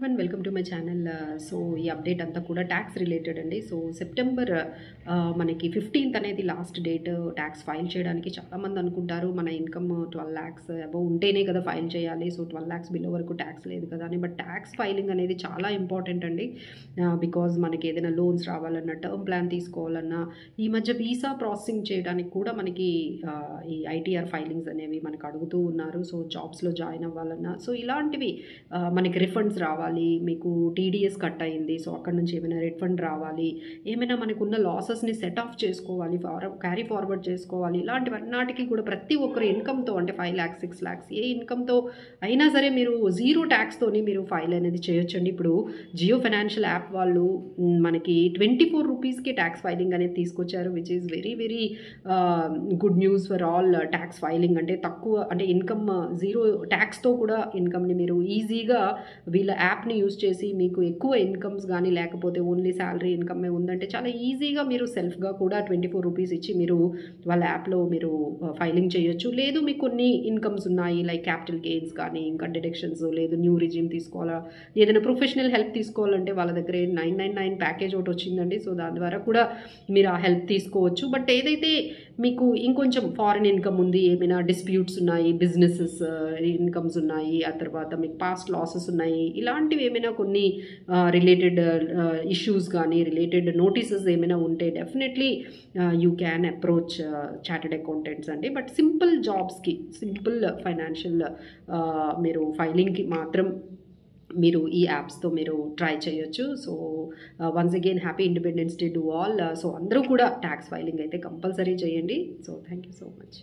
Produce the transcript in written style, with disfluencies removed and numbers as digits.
One welcome to my channel. So ఈ update అంతా కూడా ట్యాక్స్ రిలేటెడ్ అండి. సో సెప్టెంబర్ మనకి 15th అనేది లాస్ట్ డేట్ ట్యాక్స్ ఫైల్ చేయడానికి. చాలామంది అనుకుంటారు మన ఇన్కమ్ 12 lakhs అబవ్ ఉంటేనే కదా ఫైల్ చేయాలి, సో 12 lakhs బిలో వరకు ట్యాక్స్ లేదు కదా అని. బట్ ట్యాక్స్ ఫైలింగ్ అనేది చాలా ఇంపార్టెంట్ అండి. బికాజ్ మనకి ఏదైనా లోన్స్ రావాలన్నా, టర్మ్ ప్లాన్ తీసుకోవాలన్నా, ఈ మధ్య వీసా ప్రాసెసింగ్ చేయడానికి కూడా మనకి ఈ ఐటీఆర్ ఫైలింగ్స్ అనేవి మనకు అడుగుతూ ఉన్నారు. సో జాబ్స్లో జాయిన్ అవ్వాలన్నా, సో ఇలాంటివి మనకి రిఫండ్స్ రావాలి, మీకు టీడీఎస్ కట్ అయింది, సో అక్కడ నుంచి ఏమైనా రిఫండ్ రావాలి, ఏమైనా మనకున్న లాసెస్ని సెట్ ఆఫ్ చేసుకోవాలి, క్యారీ ఫార్వర్డ్ చేసుకోవాలి, ఇలాంటివన్నిటికీ కూడా ప్రతి ఒక్కరు ఇన్కమ్తో అంటే 5 lakhs 6 lakhs ఏ ఇన్కమ్తో అయినా సరే మీరు జీరో ట్యాక్స్తోని మీరు ఫైల్ అనేది చేయొచ్చండి. ఇప్పుడు జియో ఫైనాన్షియల్ యాప్ వాళ్ళు మనకి 24 రూపీస్కి ట్యాక్స్ ఫైలింగ్ అనేది తీసుకొచ్చారు, which is very very good news for all tax filing. అంటే తక్కువ అంటే ఇన్కమ్ జీరో ట్యాక్స్తో కూడా ఇన్కమ్ని మీరు ఈజీగా వీళ్ళ యాప్ని యూజ్ చేసి మీకు ఎక్కువ ఇన్కమ్స్ కానీ లేకపోతే ఓన్లీ శాలరీ ఇన్కమే ఉందంటే చాలా ఈజీగా మీరు సెల్ఫ్గా కూడా 24 రూపీస్ ఇచ్చి మీరు వాళ్ళ యాప్లో మీరు ఫైలింగ్ చేయొచ్చు. లేదు మీకు కొన్ని ఇన్కమ్స్ ఉన్నాయి లైక్ క్యాపిటల్ గెయిన్స్ కానీ ఇంకా డిడక్షన్స్, లేదు న్యూ రిజిమ్ తీసుకోవాలా, ఏదైనా ప్రొఫెషనల్ హెల్ప్ తీసుకోవాలంటే వాళ్ళ దగ్గర 999 ప్యాకేజ్ ఒకటి వచ్చిందండి. సో దాని ద్వారా కూడా మీరు ఆ హెల్ప్ తీసుకోవచ్చు. బట్ ఏదైతే మీకు ఇంకొంచెం ఫారిన్ ఇన్కమ్ ఉంది, ఏమైనా డిస్ప్యూట్స్ ఉన్నాయి, బిజినెసెస్ ఇన్కమ్స్ ఉన్నాయి, ఆ తర్వాత మీకు పాస్ట్ లాసెస్ ఉన్నాయి, ఇలాంటివి ఏమైనా కొన్ని రిలేటెడ్ ఇష్యూస్ కానీ రిలేటెడ్ నోటీసెస్ ఏమైనా ఉంటే definitely you can approach chartered accountants అండి. బట్ సింపుల్ జాబ్స్కి, సింపుల్ ఫైనాన్షియల్ మీరు ఫైలింగ్కి మాత్రం మీరు ఈ యాప్స్తో మీరు ట్రై చేయొచ్చు. So once again happy independence day to all. So అందరూ కూడా ట్యాక్స్ ఫైలింగ్ అయితే కంపల్సరీ చేయండి. So thank you so much.